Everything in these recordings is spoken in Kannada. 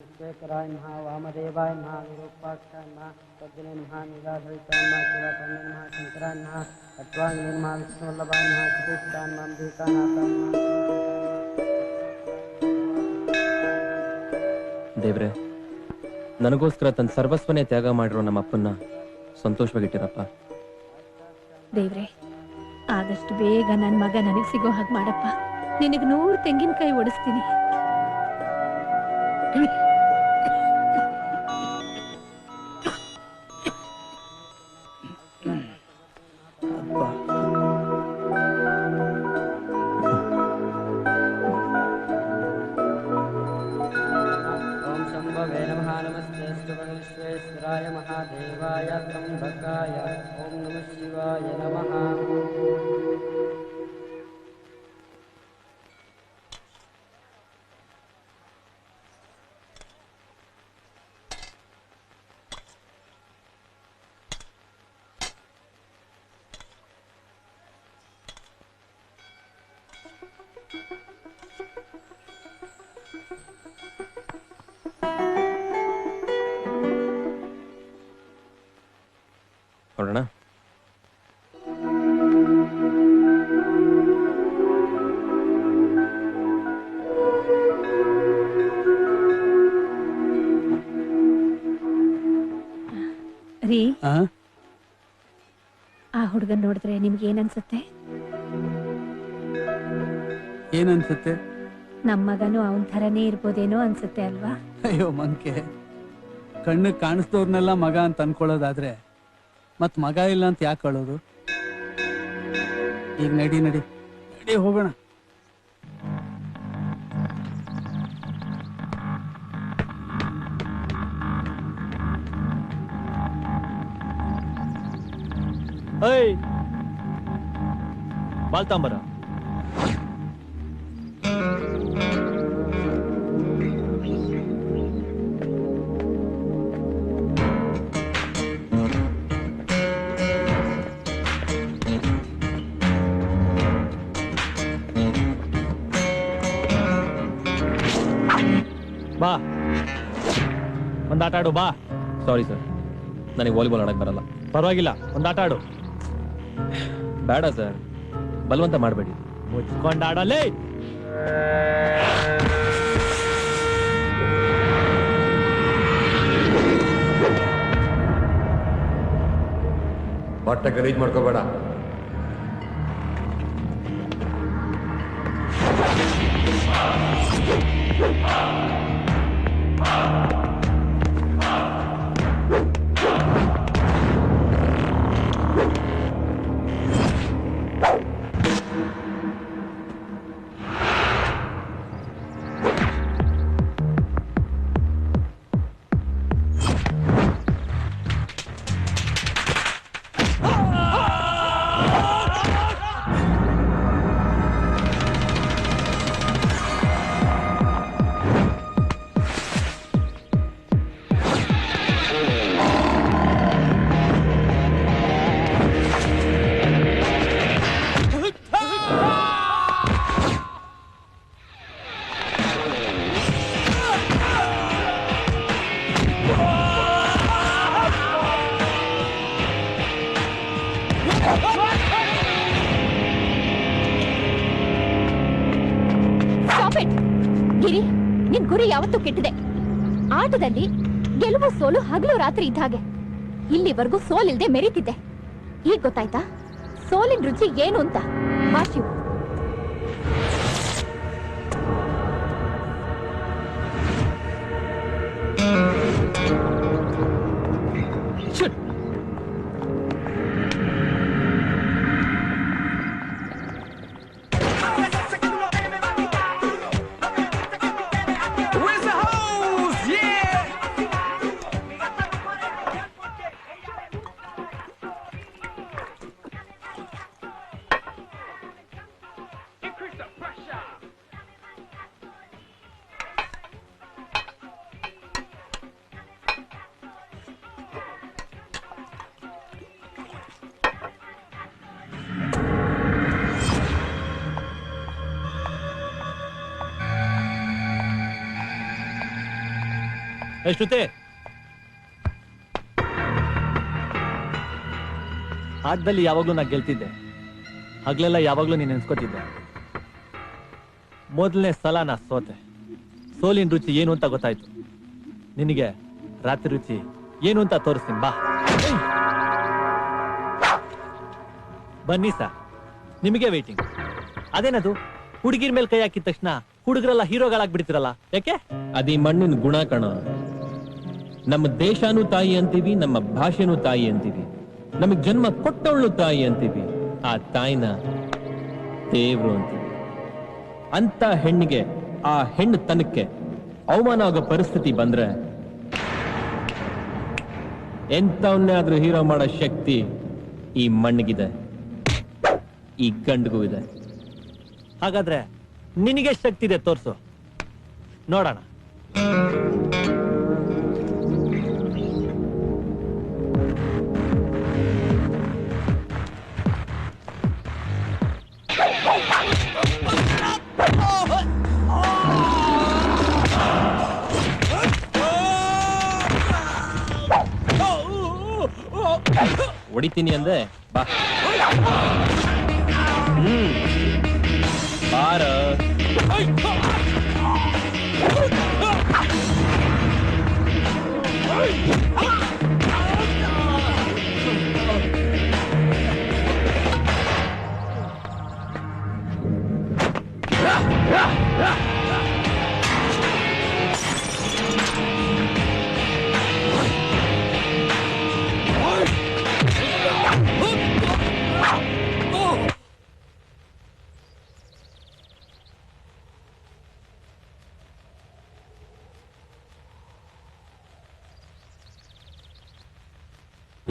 विश्वेश्वराय नमः वामदेवाय नमः विरूपाक्षाय नमः सज्जने नमः नीलाधरिताय नमः शिवाकाय नमः शंकराय नमः खट्वांगे नमः विष्णुवल्लभाय नमः सुदेशिकाय नमः अंबिकानाथाय नमः। ದೇವ್ರೆ, ನನಗೋಸ್ಕರ ತನ್ನ ಸರ್ವಸ್ವನೇ ತ್ಯಾಗ ಮಾಡಿರೋ ನಮ್ಮ ಅಪ್ಪನ್ನ ಸಂತೋಷವಾಗಿಟ್ಟಿರಪ್ಪ. ದೇವ್ರೆ, ಆದಷ್ಟು ಬೇಗ ನನ್ನ ಮಗ ನನಗೆ ಸಿಗೋ ಹಾಗೆ ಮಾಡಪ್ಪ. ನಿನಗೆ 100 ತೆಂಗಿನಕಾಯಿ ಓಡಿಸ್ತೀನಿ. ओम शंभवे नमः नमस्ते विश्वेश्वराय महादेवाय त्र्यंबकाय ओम नमः शिवाय नमः। ನೋಡೋಣ. ರೀ, ಆ ಹುಡುಗನ್ ನೋಡಿದ್ರೆ ನಿಮ್ಗೆ ಏನನ್ಸುತ್ತೆ? ಏನನ್ಸುತ್ತೆ? ನಮ್ಮ ಮಗನು ಅವನ್ ಥರನೇ ಇರ್ಬೋದೇನೋ ಅನ್ಸುತ್ತೆ ಅಲ್ವಾ? ಅಯ್ಯೋ ಮಂಕೆ, ಕಣ್ಣು ಕಾಣಿಸ್ದವ್ರನ್ನೆಲ್ಲ ಮಗ ಅಂತ ಅನ್ಕೊಳ್ಳೋದಾದ್ರೆ ಮತ್ ಮಗ ಇಲ್ಲ ಅಂತ ಯಾಕೆ ಹೇಳೋದು? ಈಗ ನಡಿ ನಡಿ ನಡಿ ಹೋಗೋಣ. ಏಯ್, ಬಾಲ್ತಾಂಬರ. ಬಾ, ಒಂದಾಟ ಆಡು ಬಾ. ಸಾರಿ ಸರ್, ನನಗೆ ವಾಲಿಬಾಲ್ ಆಡಕ್ ಬರಲ್ಲ. ಪರವಾಗಿಲ್ಲ, ಒಂದಾಟ ಆಡು. ಬೇಡ ಸರ್, ಬಲವಂತ ಮಾಡಬೇಡಿ. ಮುಚ್ಕೊಂಡು ಆಡಲೇ. ಬಟ್ಟೆ ಗಲೀಜ್ ಮಾಡ್ಕೋಬೇಡ. ಗಿರಿ, ನಿನ್ ಗುರಿ ಯಾವತ್ತೂ ಕೆಟ್ಟಿದೆ. ಆಟದಲ್ಲಿ ಗೆಲುವು ಸೋಲು ಹಗಲು ರಾತ್ರಿ ಇದ್ದ ಹಾಗೆ. ಇಲ್ಲಿವರೆಗೂ ಸೋಲಿಲ್ದೆ ಮೆರೀತಿದ್ದೆ. ಈಗ ಗೊತ್ತಾಯ್ತಾ ಸೋಲಿನ ರುಚಿ ಏನು ಅಂತ? ಬಾಶಿವು. ಶ್ರುತಿ, ಆಟದಲ್ಲಿ ಯಾವಾಗ್ಲೂ ನಾ ಗೆಲ್ತಿದ್ದೆ, ಹಗ್ಲೆಲ್ಲ ಯಾವಾಗ್ಲೂ ನೀನ್ ನೆನ್ಸ್ಕೊತಿದ್ದೆ. ಮೊದಲನೇ ಸಲ ನಾ ಸೋತೆ. ಸೋಲಿನ ರುಚಿ ಏನು ಅಂತ ಗೊತ್ತಾಯ್ತು. ನಿನಗೆ ರಾತ್ರಿ ರುಚಿ ಏನು ಅಂತ ತೋರಿಸ್ತೀನಿ ಬಾ. ಬನ್ನಿ ಸರ್, ನಿಮಗೆ ವೇಟಿಂಗ್. ಅದೇನದು ಹುಡುಗಿರ ಮೇಲೆ ಕೈ ಹಾಕಿದ ತಕ್ಷಣ ಹುಡುಗರೆಲ್ಲ ಹೀರೋಗಳಾಗ್ಬಿಡ್ತಿರಲ್ಲ, ಯಾಕೆ? ಅದೇ ಮಣ್ಣಿನ ಗುಣ ಕಣ. ನಮ್ಮ ದೇಶನೂ ತಾಯಿ ಅಂತೀವಿ, ನಮ್ಮ ಭಾಷೆನೂ ತಾಯಿ ಅಂತೀವಿ, ನಮಗ್ ಜನ್ಮ ಕೊಟ್ಟವಳು ತಾಯಿ ಅಂತೀವಿ, ಆ ತಾಯಿನ ದೇವ್ರು ಅಂತೀವಿ. ಅಂತ ಹೆಣ್ಣಿಗೆ, ಆ ಹೆಣ್ಣು ತನಕ್ಕೆ ಅವಮಾನ ಆಗೋ ಪರಿಸ್ಥಿತಿ ಬಂದ್ರೆ ಎಂತವನ್ನೇ ಆದ್ರೂ ಹೀರೋ ಮಾಡೋ ಶಕ್ತಿ ಈ ಮಣ್ಣಿಗಿದೆ, ಈ ಗಂಡಿಗೂ ಇದೆ. ಹಾಗಾದ್ರೆ ನಿನಗೆ ಶಕ್ತಿ ಇದೆ, ತೋರ್ಸು ನೋಡೋಣ. ಹೊಡಿತೀನಿ ಅಂದೆ, ಬಾ. ಬಾರ.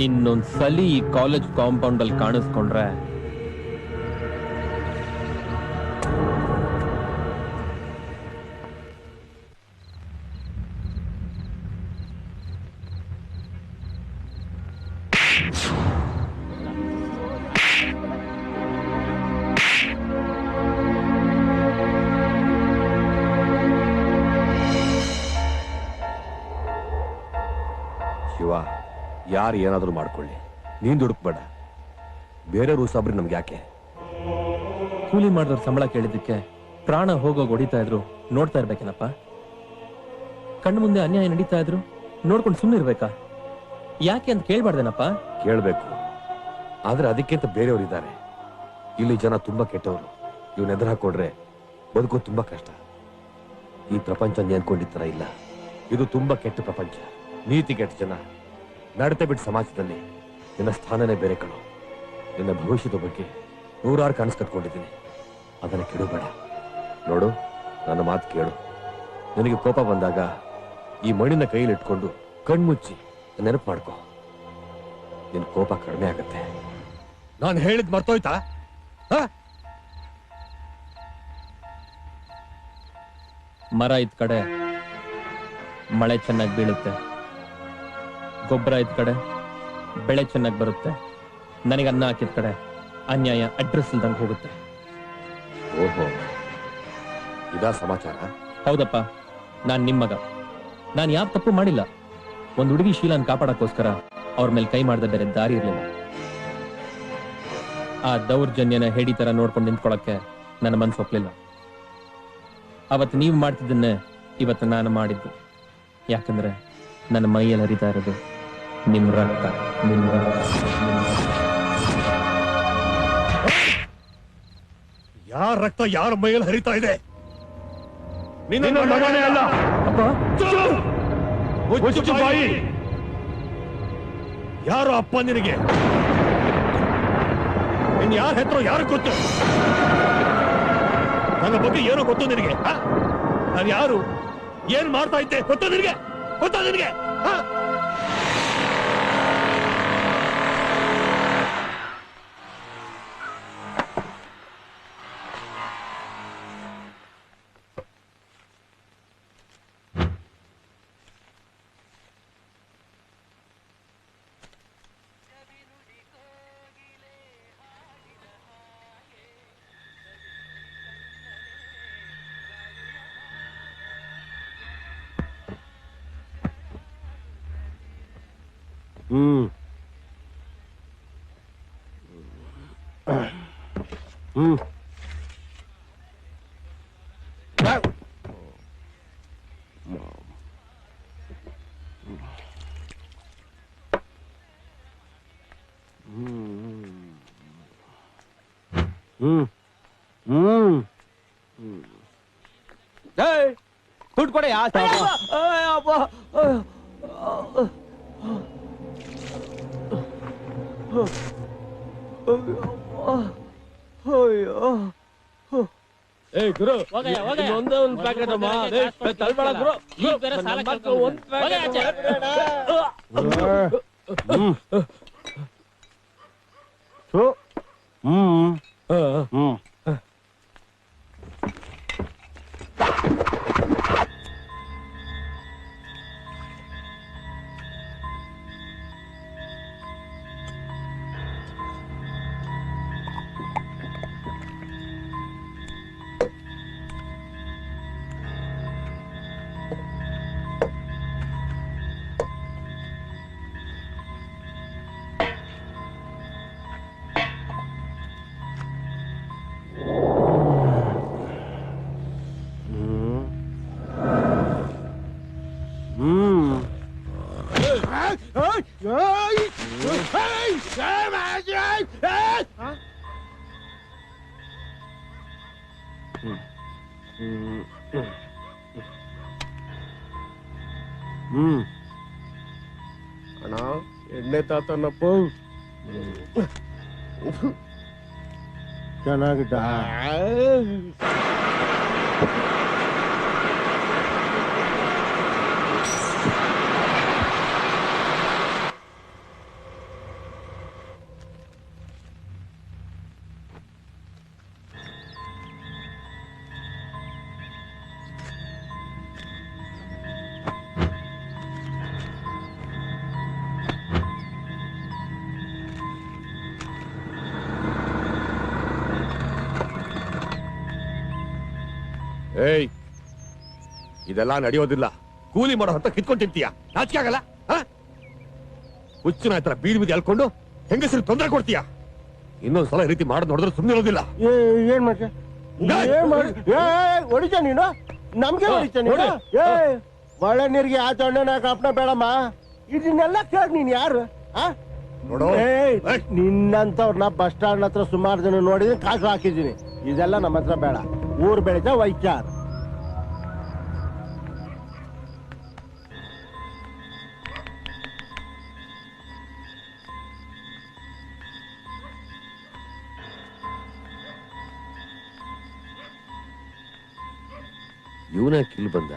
ಇನ್ನೊಂದ್ಸಲಿ ಈ ಕಾಲೇಜ್ ಕಾಂಪೌಂಡ್ ಅಲ್ಲಿ ಕಾಣಿಸ್ಕೊಂಡ್ರೆ ಶಿವ, ಯಾರು ಏನಾದರೂ ಮಾಡ್ಕೊಳ್ಳಿ, ನೀನ್ ದುಡುಕ್ಬೇಡ. ಬೇರೆ ರೂಸಾಬ್ರಿ ನಮ್ಗೆ ಯಾಕೆ? ಕೂಲಿ ಮಾಡಿದವ್ರ ಸಂಬಳ ಕೇಳಿದ್ದಕ್ಕೆ ಪ್ರಾಣ ಹೋಗೋಗಿ ಹೊಡಿತಾ ಇದ್ರು ನೋಡ್ತಾ ಇರ್ಬೇಕೇನಪ್ಪ? ಕಣ್ಣು ಮುಂದೆ ಅನ್ಯಾಯ ನಡೀತಾ ಇದ್ರು ನೋಡ್ಕೊಂಡು ಸುಮ್ಮನೆ ಇರ್ಬೇಕಾ? ಯಾಕೆ ಅಂತ ಕೇಳ್ಬಾರ್ದೇನಪ್ಪ? ಕೇಳ್ಬೇಕು, ಆದ್ರೆ ಅದಕ್ಕಿಂತ ಬೇರೆಯವರಿದ್ದಾರೆ. ಇಲ್ಲಿ ಜನ ತುಂಬಾ ಕೆಟ್ಟವರು. ಇವ್ನ ಎದುರು ಹಾಕೊಡ್ರೆ ಬದುಕೋದು ತುಂಬಾ ಕಷ್ಟ. ಈ ಪ್ರಪಂಚ ನೇನ್ಕೊಂಡಿತ್ತರ ಇಲ್ಲ. ಇದು ತುಂಬಾ ಕೆಟ್ಟ ಪ್ರಪಂಚ. ನೀತಿ ಕೆಟ್ಟ ಜನ, ನಡತೆ ಬಿಟ್ಟ ಸಮಾಜದಲ್ಲಿ ನಿನ್ನ ಸ್ಥಾನನೇ ಬೇರೆ ಕಣೋ. ನಿನ್ನ ಭವಿಷ್ಯದ ಬಗ್ಗೆ ನೂರಾರು ಕನಸು ಕಟ್ಕೊಂಡಿದ್ದೀನಿ, ಅದನ್ನ ಕೆಡಬೇಡ. ನೋಡು, ನನ್ನ ಮಾತು ಕೇಳು. ನಿನಗೆ ಕೋಪ ಬಂದಾಗ ಈ ಮಣ್ಣಿನ ಕೈಯಲ್ಲಿ ಇಟ್ಕೊಂಡು ಕಣ್ಮುಚ್ಚಿ ನೆನಪು ಮಾಡ್ಕೋ. ನಿನ್ ಕೋಪ ಕಡಿಮೆ ಆಗತ್ತೆ. ನಾನು ಹೇಳಿದ್ ಮರ್ತೋಯ್ತಾ? ಮರ ಇದ್ ಕಡೆ ಮಳೆ ಚೆನ್ನಾಗಿ ಬೀಳುತ್ತೆ, ಗೊಬ್ಬರ ಇದ್ ಕಡೆ ಬೆಳೆ ಚೆನ್ನಾಗಿ ಬರುತ್ತೆ, ನನಗೆ ಅನ್ನ ಹಾಕಿದ ಕಡೆ ಅನ್ಯಾಯ ಅಡ್ರೆಸ್ ಇಲ್ದಂಗೆ ಹೋಗುತ್ತೆ. ಓಹೋ, ಇದಾ ಸಮಾಚಾರ? ಹೌದಪ್ಪ, ನಾನ್ ನಿಮ್ ಮಗ. ನಾನು ಯಾವ ತಪ್ಪು ಮಾಡಿಲ್ಲ. ಒಂದ್ ಹುಡುಗಿ ಶೀಲನ್ ಕಾಪಾಡಕ್ಕೋಸ್ಕರ ಅವ್ರ ಮೇಲೆ ಕೈ ಮಾಡದ ಬೇರೆ ದಾರಿ ಇರ್ಲಿಲ್ಲ. ಆ ದೌರ್ಜನ್ಯನ ಹೇಡಿ ತರ ನೋಡ್ಕೊಂಡು ನಿಂತ್ಕೊಳಕ್ಕೆ ನನ್ನ ಮನ್ಸು ಒಪ್ಲಿಲ್ಲ. ಅವತ್ತು ನೀವು ಮಾಡ್ತಿದ್ದನ್ನೇ ಇವತ್ತು ನಾನು ಮಾಡಿದ್ದು. ಯಾಕಂದ್ರೆ ನನ್ನ ಮೈಯಲ್ಲಿ ಹರಿತಾ ಇರೋದು ನಿಮ್ ರಕ್ತ. ಯಾರ ರಕ್ತ ಯಾರ ಮೈಯಲ್ಲಿ ಹರಿತಾ ಇದೆ? ನಿನ್ನ ಮಗನೇ ಅಲ್ಲ. ಮುಚ್ಚು ಬಾಯಿ. ಯಾರು ಅಪ್ಪ ನಿನಗೆ? ನಿನ್ ಯಾರ ಹೆತ್ತರೋ ಯಾರು ಗೊತ್ತು? ನನ್ನ ಬಗ್ಗೆ ಏನೋ ಗೊತ್ತು ನಿನಗೆ? ನಾನು ಯಾರು, ಏನ್ ಮಾಡ್ತಾ ಇದ್ದೆ ಗೊತ್ತು ನಿನಗೆ? ಗೊತ್ತಾ ನಿನಗೆ? ಹ್ಮ್ ಹ್ಮ್ ಹ್ಮ್ ಹ್ಮ್ ದುಡ್ಡು ಕೊಡೆ ಗುರು ಒಂದೇ ಒಂದು ಪ್ಯಾಕೆಟ್ ಅಮ್ಮ ತಳ್ಬೇಡ ಗುರು ಒಂದು ಪ್ಯಾಕೆಟ್ ಅಣ್ಣ ಎಣ್ಣೆ ತಾತನಪ್ಪ ಚೆನ್ನಾಗಿದ್ದ ಏಯ್ ಇದೆಲ್ಲ ನಡೆಯೋದಿಲ್ಲ. ಕೂಲಿ ಮಾಡೋ ಅಂತ ಕಿತ್ಕೊಂಡ್ ತಿಂತೀಯ, ನಾಚಿಕೆ ಆಗಲ್ಲ? ಹುಚ್ಚು ನಾಯ್ತರ ಬೀದಿ ಬೀದಿ ಅಲ್ಕೊಂಡು ಹೆಂಗಸರು ತೊಂದರೆ ಕೊಡ್ತೀಯ. ಇನ್ನೊಂದ್ಸಲ ಈ ರೀತಿ ಮಾಡೋದು ನೋಡಿದ್ರೆ ಸುಮ್ಮನೆ ಇರೋದಿಲ್ಲ. ಏನ್ ಮಾಡ್ತೀಯ? ಹೊಡಿತ ನೀನು ನಮ್ಗೆ ಹೊಡಿತ ನೀನು? ಒಳ್ಳೆ ನೀರಿಗೆ ಆ ತೊಂಡೆನ ಕಾಪನ ಬೇಡಮ್ಮ. ಇದನ್ನೆಲ್ಲ ಕೇಳಿ ನೀನ್ ಯಾರು? ನಿನ್ನಂತವ್ರನ್ನ ಬಸ್ ಸ್ಟಾಂಡ್ ಹತ್ರ ಸುಮಾರು ಜನ ನೋಡಿದ್ರೆ ಕಾಸು ಹಾಕಿದ್ದೀನಿ. ಇದೆಲ್ಲ ನಮ್ಮ ಹತ್ರ ಬೇಡ. ಊರ್ ಬೆಳಿತ ವೈಚಾರ. ಇವನ ಕಿಲ್ ಬಂದ.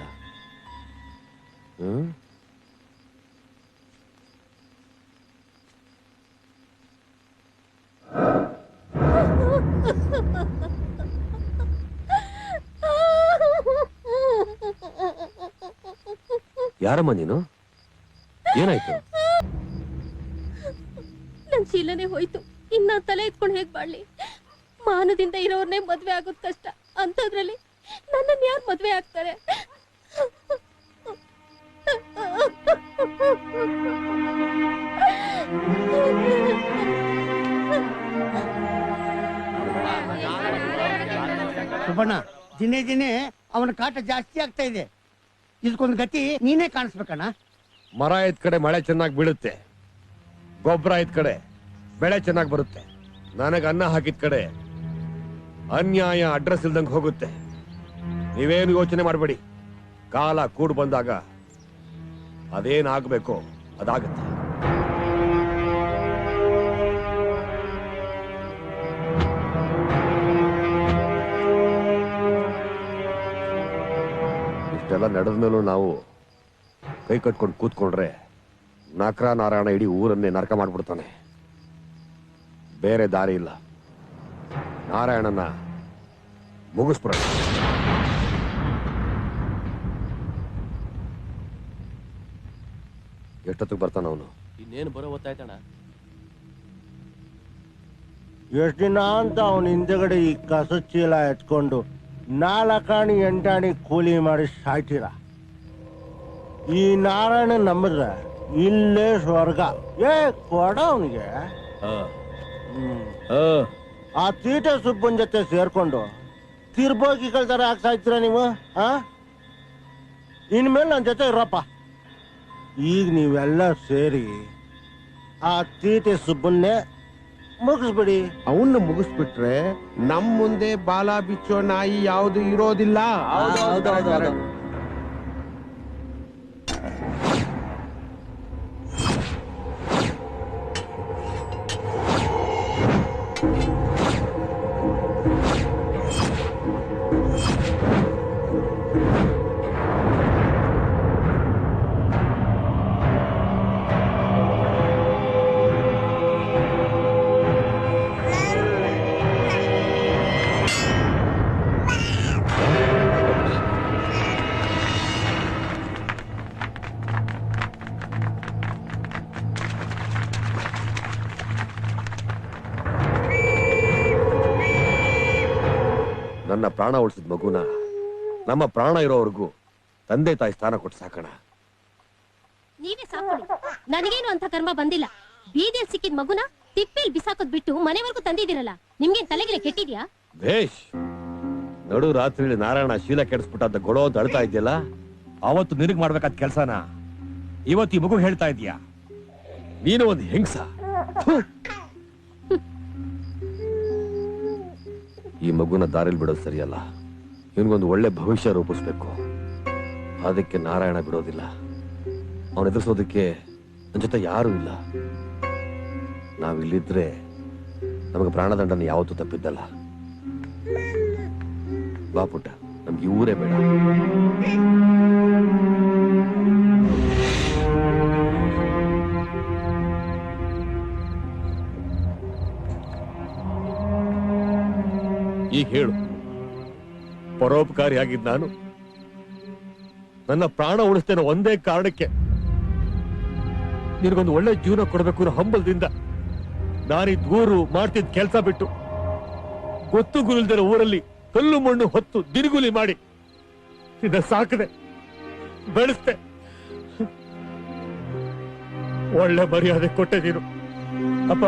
ಯಾರಮ್ಮ ನೀನು? ಏನಾಯ್ತು? ನನ್ ಶೀಲನೆ ಹೋಯ್ತು. ಇನ್ನ ತಲೆ ಎತ್ಕೊಂಡು ಹೇಗ್ ಬಾಳ್ಲಿ? ಮಾನದಿಂದ ಇರೋರ್ನೇ ಮದ್ವೆ ಆಗೋದ್ ಕಷ್ಟ. ಅಂತದ್ರಲ್ಲಿ ನನ್ನನ್ ಯಾರು ಮದ್ವೆ ಆಗ್ತಾರೆ? ಸುಬ್ಬಣ್ಣ, ದಿನೇ ದಿನೇ ಅವನ ಕಾಟ ಜಾಸ್ತಿ ಆಗ್ತಾ ಇದೆ. ಇದಕ್ಕೊಂದು ಗತಿ ನೀನೇ ಕಾಣಿಸ್ಬೇಕಣ್ಣ. ಮರ ಇದ್ ಕಡೆ ಮಳೆ ಚೆನ್ನಾಗಿ ಬೀಳುತ್ತೆ, ಗೊಬ್ಬರ ಇದ್ ಕಡೆ ಬೆಳೆ ಚೆನ್ನಾಗಿ ಬರುತ್ತೆ. ನನಗೆ ಅನ್ನ ಹಾಕಿದ ಕಡೆ ಅನ್ಯಾಯ ಅಡ್ರೆಸ್ ಇಲ್ದಂಗೆ ಹೋಗುತ್ತೆ. ನೀವೇನು ಯೋಚನೆ ಮಾಡಬೇಡಿ. ಕಾಲ ಕೂಡ್ ಬಂದಾಗ ಅದೇನಾಗಬೇಕೋ ಅದಾಗತ್ತೆ. ಇಷ್ಟೆಲ್ಲ ನಡೆದ ಮೇಲೂ ನಾವು ಕೈ ಕಟ್ಕೊಂಡು ಕೂತ್ಕೊಂಡ್ರೆ ನಕರ ನಾರಾಯಣ ಇಡೀ ಊರನ್ನೇ ನರಕ ಮಾಡ್ಬಿಡ್ತಾನೆ. ಬೇರೆ ದಾರಿ ಇಲ್ಲ. ನಾರಾಯಣನ ಮುಗಿಸ್ಬಿಡ. ಎಷ್ಟೊತ್ತಿಗೆ ಬರ್ತಾನ ಅವನು? ಇನ್ನೇನು ಬರೋ ಗೊತ್ತಾಯ್ತಣ್ಣ. ಎಷ್ಟ್ ದಿನ ಅಂತ ಅವನ ಹಿಂದೆಗಡೆ ಈ ಕಸ ಚೀಲ ಎತ್ಕೊಂಡು 4 ಆಣಿ 8 ಆಣಿ ಕೂಲಿ ಮಾಡಿ ಸಾಯ್ತೀರ. ಈ ನಾರಾಯಣ ನಂಬಿದ್ರೆ ಇಲ್ಲೇ ಸ್ವರ್ಗ. ಏ ಕೊಡ ಅವನಿಗೆ. ಆ ತೀಟೆ ಸುಬ್ಬನ್ ಜೊತೆ ಸೇರ್ಕೊಂಡು ತಿರ್ಬೋಗಿಗಳ ತರ ಆಗ್ತಾ ಇದ್ದೀರ ನೀವು. ಇನ್ಮೇಲೆ ನನ್ನ ಜೊತೆ ಇರಪ್ಪ. ಈಗ ನೀವೆಲ್ಲ ಸೇರಿ ಆ ತೀಟೆ ಸುಬ್ಬನ್ನೇ ಮುಗಿಸ್ಬಿಡಿ. ಅವನ್ನ ಮುಗಿಸ್ಬಿಟ್ರೆ ನಮ್ ಮುಂದೆ ಬಾಲ ಬಿಚ್ಚೋ ನಾಯಿ ಯಾವುದು ಇರೋದಿಲ್ಲ. ನನ್ನ ಪ್ರಾಣ ಉಳಿಸಿದ ಮಗುನ ನಮ್ಮ ಪ್ರಾಣ ಇರೋವರೆಗೂ ತಂದೆ ತಾಯಿ ಸ್ಥಾನ ಕೊಟ್ಟು ಸಾಕೋಣ. ನೀವೇ ಸಾಕೊಳ್ಳಿ, ನನಗೇನು ಅಂತ ಕರ್ಮ ಬಂದಿಲ್ಲ. ಬೀದಿಯಲ್ಲಿ ಸಿಕ್ಕಿದ ಮಗುನ ತಿಪ್ಪೇಲ್ ಬಿಸಾಕೋದ್ ಬಿಟ್ಟು ಮನೆವರೆಗೂ ತಂದಿದ್ದೀರಲ್ಲ, ನಿಮ್ಗೇನ್ ತಲೆಗಿಲೆ ಕೆಟ್ಟಿದ್ಯಾ? ಭೇಷ್. ನಡು ರಾತ್ರಿ ನಾರಾಯಣ ಶೀಲ ಕೆಡಿಸ್ಬಿಟ್ಟ ಗೊಳೋ ಅಂತ ಅಳ್ತಾ ಇದೆಯಲ್ಲ, ಅವತ್ತು ನಿನಗ್ ಮಾಡ್ಬೇಕಾದ ಕೆಲ್ಸನ ಇವತ್ತು ಈ ಮಗು ಹೇಳ್ತಾ ಇದೀಯಾ? ನೀನು ಒಂದು ಹೆಂಗ್ಸ. ಈ ಮಗುನ ದಾರಿಲ್ ಬಿಡೋದು ಸರಿಯಲ್ಲ. ಇವನ್ಗೊಂದು ಒಳ್ಳೆ ಭವಿಷ್ಯ ರೂಪಿಸ್ಬೇಕು. ಅದಕ್ಕೆ ನಾರಾಯಣ ಬಿಡೋದಿಲ್ಲ. ಅವನ ಎದುರಿಸೋದಕ್ಕೆ ನನ್ನ ಜೊತೆ ಯಾರೂ ಇಲ್ಲ. ನಾವಿಲ್ಲಿದ್ರೆ ನಮಗೆ ಪ್ರಾಣದಂಡನ ಯಾವತ್ತೂ ತಪ್ಪಿದ್ದಲ್ಲ. ಬಾ ಪುಟ್ಟ, ನಮ್ಗೆ ಊರೇ ಬೇಡ. ಈಗ ಹೇಳು, ಪರೋಪಕಾರಿಯಾಗಿದ್ದ ನಾನು ನನ್ನ ಪ್ರಾಣ ಉಳಿಸ್ತೇನೆ ಒಂದೇ ಕಾರಣಕ್ಕೆ. ನಿನಗೊಂದು ಒಳ್ಳೆ ಜೀವನ ಕೊಡಬೇಕು ಅನ್ನೋ ಹಂಬಲದಿಂದ ನಾನೀ ದೂರು ಮಾಡ್ತಿದ್ದ ಕೆಲಸ ಬಿಟ್ಟು ಗೊತ್ತು ಗುರುಲ್ದಿರೋ ಊರಲ್ಲಿ ಕಲ್ಲು ಮಣ್ಣು ಹೊತ್ತು ದಿನಗೂಲಿ ಮಾಡಿ ನಿನ್ನ ಸಾಕದೆ ಬೆಳೆಸ್ತೆ. ಒಳ್ಳೆ ಮರ್ಯಾದೆ ಕೊಟ್ಟೆ ನೀನು. ಅಪ್ಪ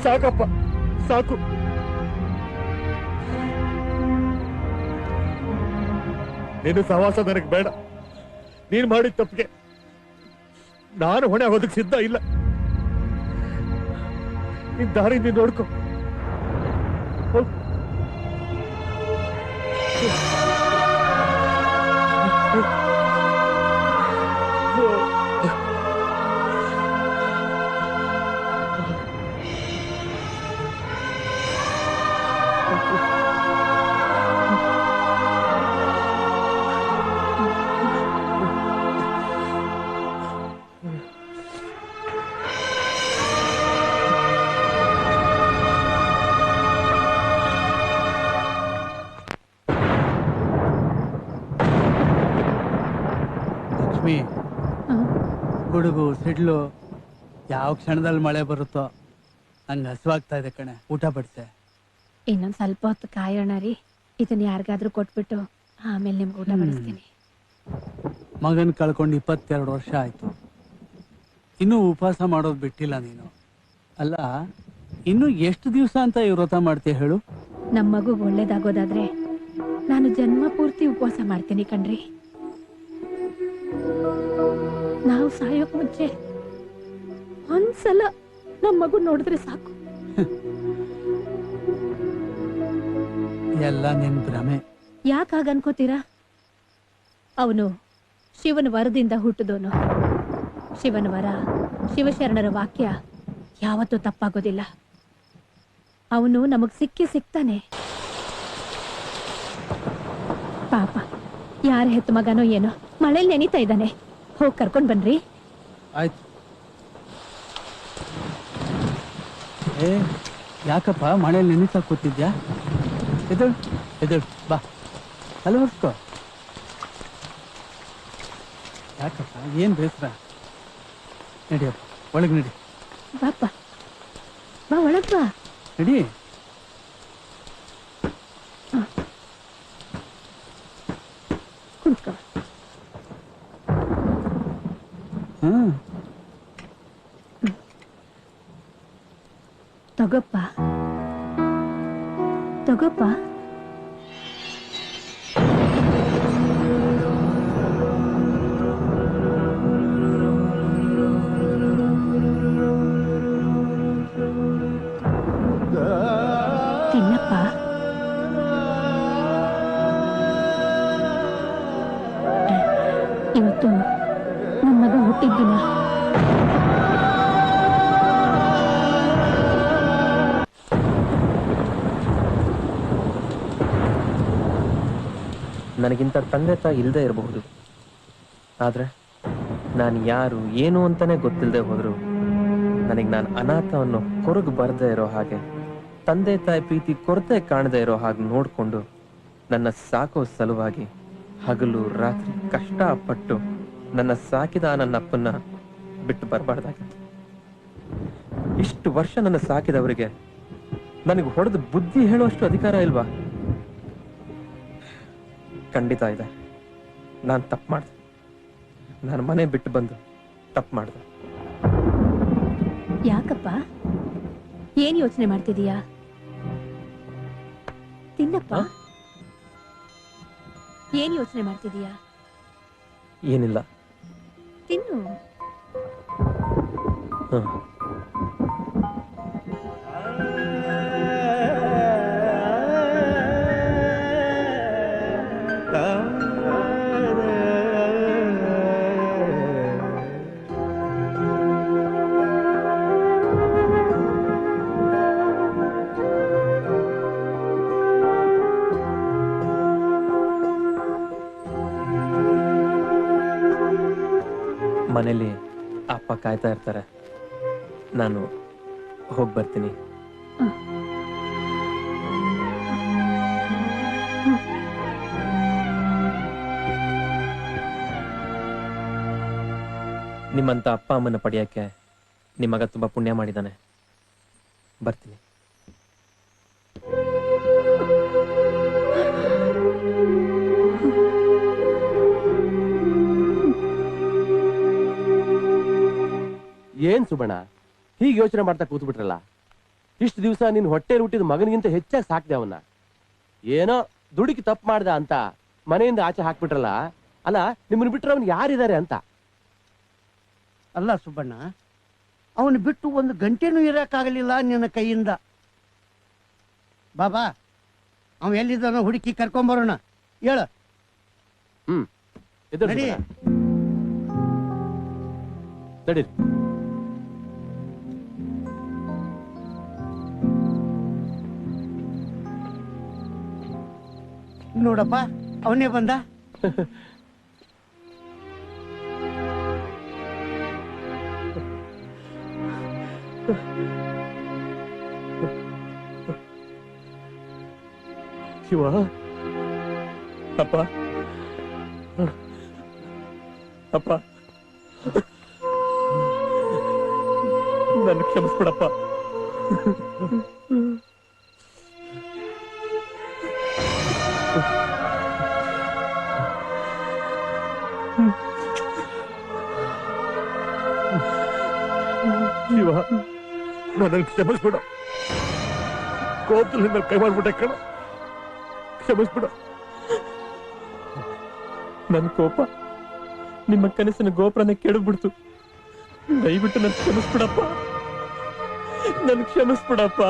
ಸಾಕಪ್ಪ, ಸಾಕು. ನೀನು ಸಹವಾಸ ನನಗೆ ಬೇಡ. ನೀನ್ ಮಾಡಿದ ತಪ್ಪಿಗೆ ನಾನು ಹೊಣೆ ಆಗೋದಕ್ಕೆ ಸಿದ್ಧ ಇಲ್ಲ. ನಿನ್ ದಾರಿ ನೀನ್ ನೋಡ್ಕೊ. ಲಕ್ಷ್ಮಿ, ಗುಡುಗು ಸಿಡ್ಲು ಯಾವ ಕ್ಷಣದಲ್ಲಿ ಮಳೆ ಬರುತ್ತೋ ನಂಗೆ ಹಸುವಾಗ್ತಾ ಇದೆ ಕಣೆ. ಊಟ ಬಡಿಸೆ. ಇನ್ನೊಂದ್ ಸ್ವಲ್ಪ ಹೊತ್ತು ಕಾಯೋಣ ರೀ. ಇದನ್ನ ಯಾರಿಗಾದ್ರೂ ಕೊಟ್ಬಿಟ್ಟು ಆಮೇಲೆ ನಿಮ್ಗೆ ಊಟ ಬಡಿಸ್ತೀನಿ. ಮಗನ್ ಕಳ್ಕೊಂಡು 22 ವರ್ಷ ಆಯ್ತು. ಇನ್ನೂ ಉಪವಾಸ ಮಾಡೋದು ಬಿಟ್ಟಿಲ್ಲ ನೀನು. ಅಲ್ಲ, ಇನ್ನು ಎಷ್ಟು ದಿವಸ ಅಂತ ಈ ವ್ರತ ಮಾಡ್ತೀಯ ಹೇಳು? ನಮ್ಮ ಮಗು ಒಳ್ಳೇದಾಗೋದಾದ್ರೆ ನಾನು ಜನ್ಮ ಪೂರ್ತಿ ಉಪವಾಸ ಮಾಡ್ತೀನಿ ಕಣ್ರಿ. ನಾವು ಸಾಯೋಕ್ ಮುಂಚೆ ಒಂದ್ಸಲ ನಮ್ಮ ಮಗು ನೋಡಿದ್ರೆ ಸಾಕು. ಎಲ್ಲ ನಿನ್ ಭ್ರಮೆ. ಯಾಕಾಗ ಅನ್ಕೋತೀರಾ? ಅವನು ಶಿವನ ವರದಿಂದ ಹುಟ್ಟಿದವನು. ಶಿವನ ವರ, ಶಿವಶರಣರ ವಾಕ್ಯ ಯಾವತ್ತೂ ತಪ್ಪಾಗೋದಿಲ್ಲ. ಅವನು ನಮಗ್ ಸಿಗ್ತಾನೆ. ಪಾಪ, ಯಾರ ಹೆತ್ತ ಮಗನೋ ಏನೋ ಮಳೇಲಿ ನೆನೀತಾ ಇದ್ದಾನೆ. ಹೋಗಿ ಕರ್ಕೊಂಡ್ ಬನ್ರಿ. ಆಯ್ತು. ಏ ಯಾಕಪ್ಪ ಮಳೆಯಲ್ಲಿ ನೆನೀತಾ ಕೂತಿದ್ಯಾ? ಎದುಳು ಎದುಳು ಬಾ, ಅಲ್ಲಿ ಹೊರ್ಸ್ಕೋ. ಯಾಕಪ್ಪ, ಏನ್ ಬೇಸರ? ನಡಿಯಪ್ಪ, ಒಳಗೆ ನಡಿ. ಬಾಪ, ಬಾ ಒಳಗ್ ಬಾ. ನಡಿ. ಕುಂತ್ಕೋ. ಹ್ಮ್ ತಗೋಪ್ಪ ತಗೋಪ್ಪ. ತಿನ್ನಪ್ಪ. ಇವತ್ತು ನನ್ನ ಮಗ ಹುಟ್ಟಿದ್ದಿನ. ನನಗಿಂತ ತಂದೆ ತಾಯಿ ಇಲ್ಲದೆ ಇರಬಹುದು, ಆದ್ರೆ ನಾನು ಯಾರು ಏನು ಅಂತಾನೆ ಗೊತ್ತಿಲ್ಲದೆ ಹೋದ್ರು ನನಗೆ ನಾನು ಅನಾಥ ಅನ್ನೋ ಕೊರಗು ಬರದೇ ಇರೋ ಹಾಗೆ, ತಂದೆ ತಾಯಿ ಪ್ರೀತಿ ಕೊರತೆ ಕಾಣದೇ ಇರೋ ಹಾಗೆ ನೋಡ್ಕೊಂಡು ನನ್ನ ಸಾಕೋ ಸಲುವಾಗಿ ಹಗಲು ರಾತ್ರಿ ಕಷ್ಟಪಟ್ಟು ನನ್ನ ಸಾಕಿದ ನನ್ನ ಅಪ್ಪನ್ನ ಬಿಟ್ಟು ಬರಬಾರ್ದಾಗಿತ್ತು. ಇಷ್ಟು ವರ್ಷ ನನ್ನ ಸಾಕಿದವರಿಗೆ ನನಗೆ ಹೊಡೆದು ಬುದ್ಧಿ ಹೇಳುವಷ್ಟು ಅಧಿಕಾರ ಇಲ್ವಾ? ಖಂಡಿತ ಇದೆ. ನಾನು ತಪ್ಪು ಮಾಡಿದೆ. ನಾನು ಮನೆ ಬಿಟ್ಟು ಬಂದು ತಪ್ಪು ಮಾಡಿದೆ. ಯಾಕಪ್ಪ? ಏನ್ ಯೋಚನೆ ಮಾಡ್ತಿದೀಯಾ? ತಿನ್ನಪ್ಪ. ಏನ್ ಯೋಚನೆ ಮಾಡ್ತಿದೀಯಾ? ಏನಿಲ್ಲ, ತಿನ್ನು. ಮನೇಲಿ ಅಪ್ಪ ಕಾಯ್ತಾ ಇರ್ತಾರೆ, ನಾನು ಹೋಗಿ ಬರ್ತೀನಿ. ನಿಮ್ಮಂತ ಅಪ್ಪ ಅಮ್ಮನ ಪಡೆಯಕ್ಕೆ ನಿಮ್ಮ ಮಗ ತುಂಬಾ ಪುಣ್ಯ ಮಾಡಿದ್ದಾನೆ. ಬರ್ತೀನಿ. ಏನ್ ಸುಬಣ್ಣ ಹೀಗೆ ಯೋಚನೆ ಮಾಡ್ತಾ ಕೂತ್ ಬಿಟ್ರಲ್ಲ? ಇಷ್ಟು ದಿವಸ ನಿನ್ ಹೊಟ್ಟೆ ಹುಟ್ಟಿದ ಮಗನಿಗಿಂತ ಹೆಚ್ಚಾಗಿ ಸಾಕ್ದೆ ಅವನ್ನ. ಏನೋ ದುಡುಕಿ ತಪ್ಪು ಮಾಡ್ದ ಅಂತ ಮನೆಯಿಂದ ಆಚೆ ಹಾಕ್ಬಿಟ್ರಲ್ಲ. ಅಲ್ಲ, ನಿಮ್ಮನ್ನ ಬಿಟ್ರೆ ಅವ್ನು ಯಾರಿದ್ದಾರೆ ಅಂತ. ಅಲ್ಲ ಸುಬ್ಬಣ್ಣ, ಅವನು ಬಿಟ್ಟು ಒಂದು ಗಂಟೆನೂ ಇರಕ್ಕಾಗಲಿಲ್ಲ ನಿನ್ನ ಕೈಯಿಂದ. ಬಾಬಾ, ಅವ ಎಲ್ಲಿದ್ದಾನೋ ಹುಡುಕಿ ಕರ್ಕೊಂಬರೋಣ. ಹೇಳ. ನಡಿ. ನಡೀರಿ. ನೋಡಪ್ಪ, ಅವನೇ ಬಂದ. ಶಿವ, ಅಪ್ಪ ಅಪ್ಪ, ನನ್ನ ಕ್ಷಮಿಸ್ಬಿಡಪ್ಪ. ಶಿವ, ನನ್ನ ಕ್ಷಮಿಸ್ಬಿಡ. ಕೋಪದಲ್ಲಿ ಕೈ ಮಾಡ್ಬಿಟ್ಟೆ ಕಣ. ಕ್ಷಮಿಸ್ಬಿಡ. ನನ್ನ ಕೋಪ ನಿಮ್ಮ ಕನಸಿನ ಗೋಪುರನ ಕೆಡಬಿಡ್ತು. ದಯವಿಟ್ಟು ನನ್ ಕ್ಷಮಿಸ್ಬಿಡಪ್ಪ. ನನ್ ಕ್ಷಮಿಸ್ಬಿಡಪ್ಪ.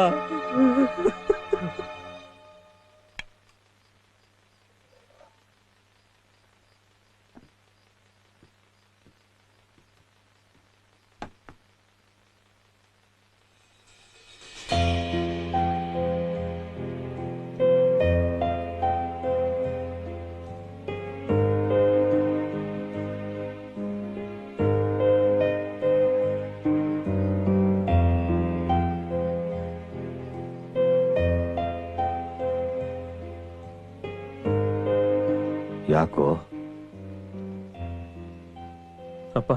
ಯಾಕೋ ಅಪ್ಪ,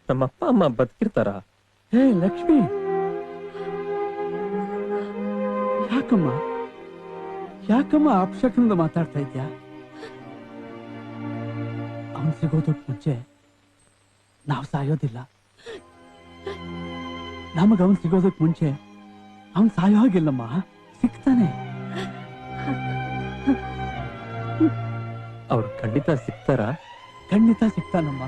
ನಮ್ಮಪ್ಪ ಅಮ್ಮ ಬದುಕಿರ್ತಾರ? ಹೇ ಲಕ್ಷ್ಮಿ, ಯಾಕಮ್ಮ ಯಾಕಮ್ಮ ಅಪಶಕನದ ಮಾತಾಡ್ತಾ ಇದ್ಯಾ? ಅವನ್ ಸಿಗೋದಕ್ಕೆ ಮುಂಚೆ ನಾವು ಸಾಯೋದಿಲ್ಲ. ನಮಗ ಅವನ್ ಸಿಗೋದಕ್ ಮುಂಚೆ ಅವನ್ ಸಾಯೋ ಹಾಗಿಲ್ಲಮ್ಮ, ಸಿಗ್ತಾನೆ. ಅವ್ರು ಖಂಡಿತ ಸಿಗ್ತಾರಾ? ಖಂಡಿತ ಸಿಗ್ತಾನಮ್ಮ.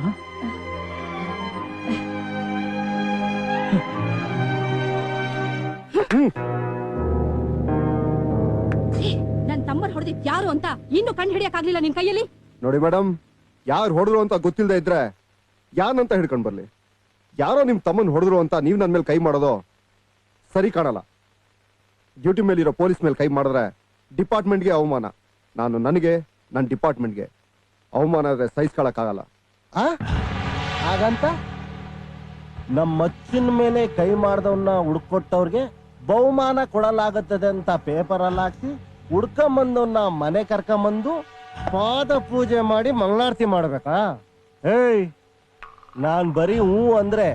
ನನ್ ತಮ್ಮನ್ ಹೊಡೆದಿದ್ ಯಾರು ಅಂತ ಇನ್ನು ಕಂಡು ಹಿಡಿಯಕ್ಕಾಗ್ಲಿಲ್ಲ ನಿನ್ ಕೈಯಲ್ಲಿ. ನೋಡಿ ಮೇಡಮ್, ಯಾರು ಹೊಡೆದ್ರು ಅಂತ ಗೊತ್ತಿಲ್ಲದೆ ಇದ್ರೆ ಯಾನಂತ ಹಿಡ್ಕೊಂಡ್ ಬರ್ಲಿ. ಯಾರೋ ನಿಮ್ ತಮ್ಮನ್ ಹೊಡೆದ್ರು ಅಂತ ನೀವ್ ನನ್ ಮೇಲೆ ಕೈ ಮಾಡೋದು ಸರಿ ಕಾಣಲ್ಲ. ಡ್ಯೂಟಿ ಮೇಲೆ ಇರೋ ಪೊಲೀಸ್ ಮೇಲೆ ಕೈ ಮಾಡಿದ್ರೆ ಡಿಪಾರ್ಟ್ಮೆಂಟ್ಗೆ ಅವಮಾನ. ನಾನು ನನಗೆ ನನ್ನ ಡಿಪಾರ್ಟ್ಮೆಂಟ್ಗೆ ಅವಮಾನ ಆದ್ರೆ ಸಹಿಸ್ಕೊಳಕ್ಕಾಗಲ್ಲ. ಹಾಗಂತ ನಮ್ಮ ಮಚ್ಚಿನ ಮೇಲೆ ಕೈ ಮಾಡ್ದವನ್ನ ಹುಡ್ಕೊಟ್ಟವ್ರಿಗೆ ಬಹುಮಾನ ಕೊಡಲಾಗುತ್ತದೆ ಅಂತ ಪೇಪರ್ ಅಲ್ಲಿ ಹಾಕಿ ಹುಡ್ಕೊಂಬಂದವನ್ನ ಮನೆ ಕರ್ಕೊಂಬಂದು ಪಾದ ಪೂಜೆ ಮಾಡಿ ಮಂಗಳಾರತಿ ಮಾಡ್ಬೇಕಾ? ಏಯ್, ನಾನ್ ಬರೀ ಹೂ ಅಂದ್ರೆ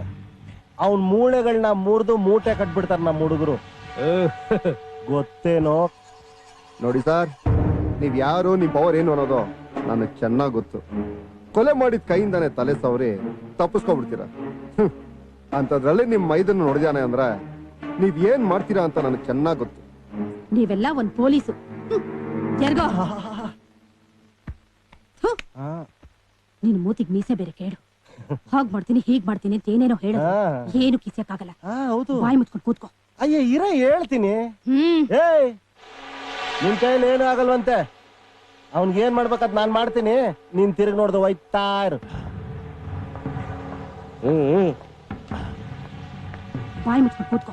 ಅವನ್ ಮೂಳೆಗಳನ್ನ ಮುರಿದು ಮೂಟೆ ಕಟ್ಬಿಡ್ತಾರ ನಮ್ಮ ಹುಡುಗರು. ಗೊತ್ತೇನೋ? ನೋಡಿ ಸರ್, ನೀವ್ ಯಾರು, ನಿಮ್ ಪವರ್ ಏನು ಅನ್ನೋದು ನನಗ್ ಚೆನ್ನಾಗ್ ಗೊತ್ತು. ಕೊಲೆ ಮಾಡಿದ ಕೈಯಿಂದಾನೆ ತಲೆ ಸವರಿ ತಪ್ಪಿಸ್ಕೊಬಿಡ್ತೀರ. ಅಂತದ್ರಲ್ಲಿ ನಿಮ್ ಮೈದನ್ನು ನೋಡಿದಾನೆ ಅಂದ್ರೆ ನೀವ್ ಏನ್ ಮಾಡ್ತೀರಾ ಅಂತ ನನಗ್ ಚೆನ್ನಾಗ್ ಗೊತ್ತು. ನೀವೆಲ್ಲ ಒಂದ್ ಪೊಲೀಸು. ಜರ್ಗೋ. ನಿನ್ ಮೂತಿಗ್ ಮೀಸೆ ಬೇರೆ ಕೇಳು. ಹಾಗ್ ಮಾಡ್ತೀನಿ ಹೀಗ್ ಮಾಡ್ತೀನಿ ಅಂತ ಏನೇನೋ ಹೇಳ, ಏನು ಕಿಸಕ್ಕಾಗಲ್ಲ. ಬಾಯಿ ಮುಚ್ಕೊಂಡು ಕೂತ್ಕೋ. ಅಯ್ಯ ಇರ ಹೇಳ್ತೀನಿ. ಏಯ್, ನಿನ್ ಕೈಯಲ್ಲಿ ಏನು ಆಗಲ್ವಂತೆ. ಅವನ್ಗೇನ್ ಮಾಡ್ಬೇಕಂತ ನಾನ್ ಮಾಡ್ತೀನಿ. ನೀನ್ ತಿರುಗಿ ನೋಡ್ದು ಹೋಯ್ತಾ ಇರು. ಬಾಯಿ ಮುಚ್ಕೊಂಡು ಕೂತ್ಕೋ.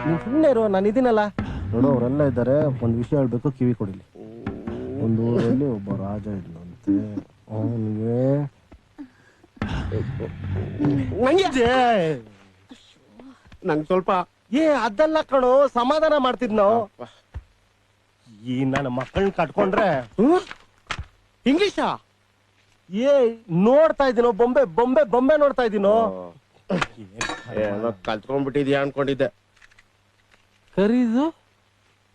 ನೀನ್ ಸುಮ್ಮನೆ ಇರು, ನಾನು ಇದೀನಲ್ಲ. ನೋಡು, ಅವರೆಲ್ಲ ಇದ್ದಾರೆ. ಒಂದ್ ವಿಷಯ ಹೇಳ್ಬೇಕು, ಕಿವಿ ಕೊಡಿಲಿ. ಒಂದು ಊರಲ್ಲಿ ಒಬ್ಬ ರಾಜ ಇದ್ನಂತೆ. ಅವನಿಗೆ ನಂಗೆ ಸ್ವಲ್ಪ ಅದೆಲ್ಲ ಕಣೋ, ಸಮಾಧಾನ ಮಾಡ್ತಿದ್ ನಾವು. ಈ ನನ್ನ ಮಕ್ಕಳನ್ನ ಕಟ್ಕೊಂಡ್ರೆ ಇಂಗ್ಲಿಷಾ? ನೋಡ್ತಾ ಇದೀನೋ, ಬೊಂಬೆ ಬೊಂಬೆ ಬೊಂಬೆ ನೋಡ್ತಾ ಇದೀನೋ. ಕಲ್ತ್ಕೊಂಡ್ಬಿಟ್ಟಿದ್ಯಾ ಅನ್ಕೊಂಡಿದ್ದೆ. ಕರೀದು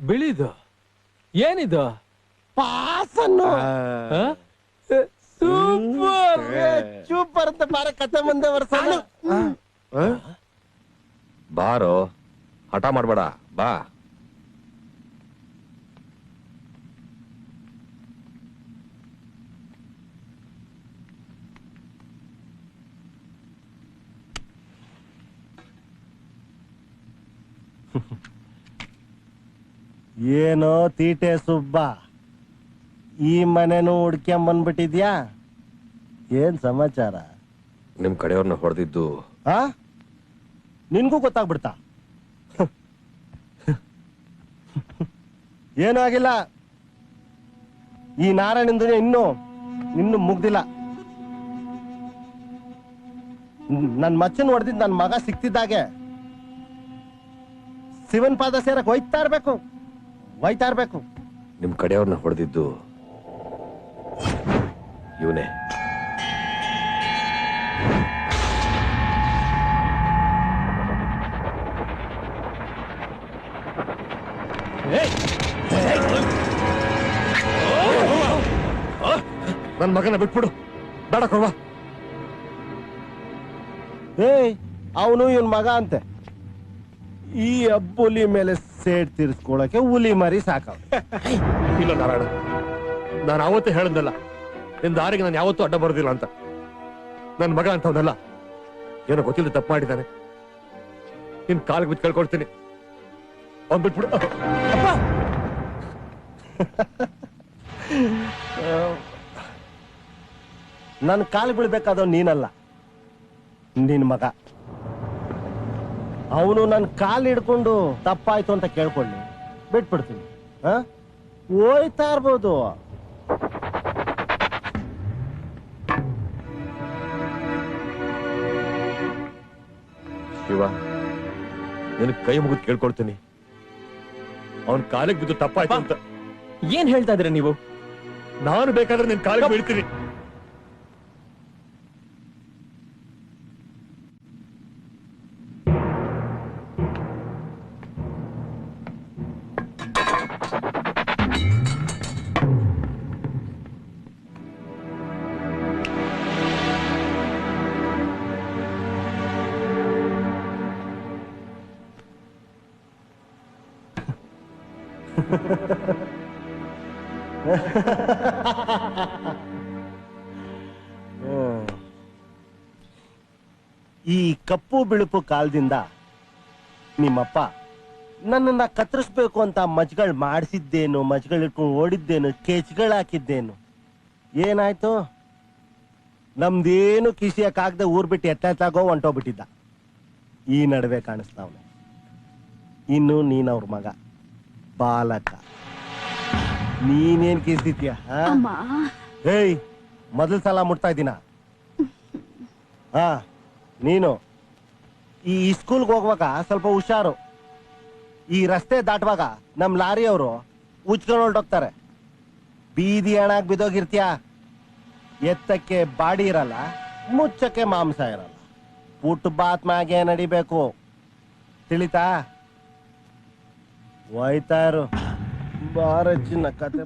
ಬಿಳಿದು ಏನಿದು? ಪಾಸನ್ನು ಸೂಪರ್ ಸೂಪರ್ ಅಂತ ಬಾರ ಕತೆ ಮುಂದೆ ವರ್ಷ. ಬಾರೋ, ಹಠ ಮಾಡ್ಬೇಡ, ಬಾ. ಏನೋ ತೀಟೆ ಸುಬ್ಬ, ಈ ಮನೆನೂ ಹುಡ್ಕೊಂಬಂದ್ಬಿಟ್ಟಿದ್ಯಾ? ಏನ್ ಸಮಾಚಾರ? ನಿಮ್ ಕಡೆಯವ್ರನ್ನ ಹೊಡೆದಿದ್ದು ನಿನ್ಗೂ ಗೊತ್ತಾಗ್ಬಿಡ್ತಾ? ಏನೂ ಆಗಿಲ್ಲ. ಈ ನಾರಾಯಣಂದು ಇನ್ನು ಮುಗ್ದಿಲ್ಲ. ನನ್ ಮಚ್ಚನ್ ಹೊಡೆದಿದ್ ನನ್ ಮಗ ಸಿಕ್ತಿದ್ದಾಗೆ ಶಿವನ್ ಪಾದ ಸೇರಕ್ ಹೋಯ್ತಾ ಇರ್ಬೇಕು. ನಿಮ್ ಕಡೆಯವ್ರನ್ನ ಹೊಡೆದಿದ್ದು ಇವನೇ. ನನ್ ಮಗನ ಬಿಟ್ಬಿಡು, ಬೇಡ ಕೊಡ್ವಾ. ಅವನು ಇವನ್ ಮಗ ಅಂತೆ. ಈ ಅಬ್ಬುಲಿ ಮೇಲೆ ಸೇಡ್ ತೀರ್ಸ್ಕೊಳಕ್ಕೆ ಹುಲಿ ಮರಿ ಸಾಕ. ಇಲ್ಲ ನಾರಾಯಣ, ನಾನು ಅವತ್ತೇ ಹೇಳಿದ್ನಲ್ಲ, ನಿನ್ ದಾರಿಗೆ ನಾನು ಯಾವತ್ತೂ ಅಡ್ಡ ಬರೋದಿಲ್ಲ ಅಂತ. ನನ್ ಮಗ ಅಂತವನಲ್ಲ, ಏನೋ ಗೊತ್ತಿಲ್ಲ ತಪ್ಪು ಮಾಡಿದ್ದಾನೆ. ನಿನ್ ಕಾಲಿಗೆ ಬಿದ್ದು ಕೇಳ್ಕೊಳ್ತೀನಿ, ಅವ್ನ್ ಬಿಟ್ಬಿಡು. ನನ್ ಕಾಲು ಬೀಳ್ಬೇಕಾದವ್ ನೀನಲ್ಲ, ನಿನ್ ಮಗ. ಅವನು ನನ್ ಕಾಲು ಹಿಡ್ಕೊಂಡು ತಪ್ಪಾಯ್ತು ಅಂತ ಕೇಳ್ಕೊಳ್ಳಿ, ಬಿಟ್ಬಿಡ್ತೀನಿ. ಹೋಯ್ತಾ ಇರ್ಬೋದು. ಶಿವ, ನಿನಗೆ ಕೈ ಮುಗಿದು ಕೇಳ್ಕೊಳ್ತೀನಿ, ಅವನ್ ಕಾಲಿಗೆ ಬಿದ್ದು ತಪ್ಪಾಯ್ತು ಅಂತ. ಏನ್ ಹೇಳ್ತಾ ಇದ್ದೀರಾ ನೀವು? ನಾನು ಬೇಕಾದ್ರೆ ನಿನ್ ಕಾಲಿಗೆ ಬೀಳ್ತೀನಿ. ಈ ಕಪ್ಪು ಬಿಳುಪು ಕಾಲದಿಂದ ನಿಮ್ಮಪ್ಪ ನನ್ನನ್ನ ಕತ್ತರಿಸ್ಬೇಕು ಅಂತ ಮಜ್ಗಳು ಮಾಡಿಸಿದ್ದೇನು, ಮಜ್ಗಳಿಟ್ಕೊಂಡು ಓಡಿದ್ದೇನು, ಕೆಚ್ಗಳು ಹಾಕಿದ್ದೇನು. ಏನಾಯ್ತು? ನಮ್ದೇನು ಕಿಸಿಯಕ್ಕಾಗದೆ ಊರ್ ಬಿಟ್ಟು ಎತ್ತಾಗೋ ಹೊಂಟೋಗ್ಬಿಟ್ಟಿದ್ದ. ಈ ನಡುವೆ ಕಾಣಿಸ್ತಾವನೆ. ಇನ್ನು ನೀನವ್ರ ಮಗ ಬಾಲಕ. ನೀನೇನ್ ಕಿಸ್ತಿದ್ಯ? ಏಯ್, ಮೊದಲ ಸಲ ಮುಟ್ತಾ ಇದ್ದೀನ. ಹಾ, ನೀನು ಈ ಸ್ಕೂಲ್ಗೆ ಹೋಗುವಾಗ ಸ್ವಲ್ಪ ಹುಷಾರು. ಈ ರಸ್ತೆ ದಾಟುವಾಗ ನಮ್ ಲಾರಿಯವರು ಉಚ್ಕೊಂಡು ಹೊರಟೋಗ್ತಾರೆ. ಬೀದಿ ಹಣಾಗ್ ಬಿದ್ದೋಗಿರ್ತೀಯ. ಎತ್ತಕ್ಕೆ ಬಾಡಿ ಇರಲ್ಲ, ಮುಚ್ಚಕ್ಕೆ ಮಾಂಸ ಇರಲ್ಲ. ಫುಟ್ಪಾತ್ ಮ್ಯಾಗೆ ನಡಿಬೇಕು, ತಿಳಿತಾ? ಹೋಯ್ತಾ ಇರು. ಬಾರ ಚಿನ್ನ ಕತೆ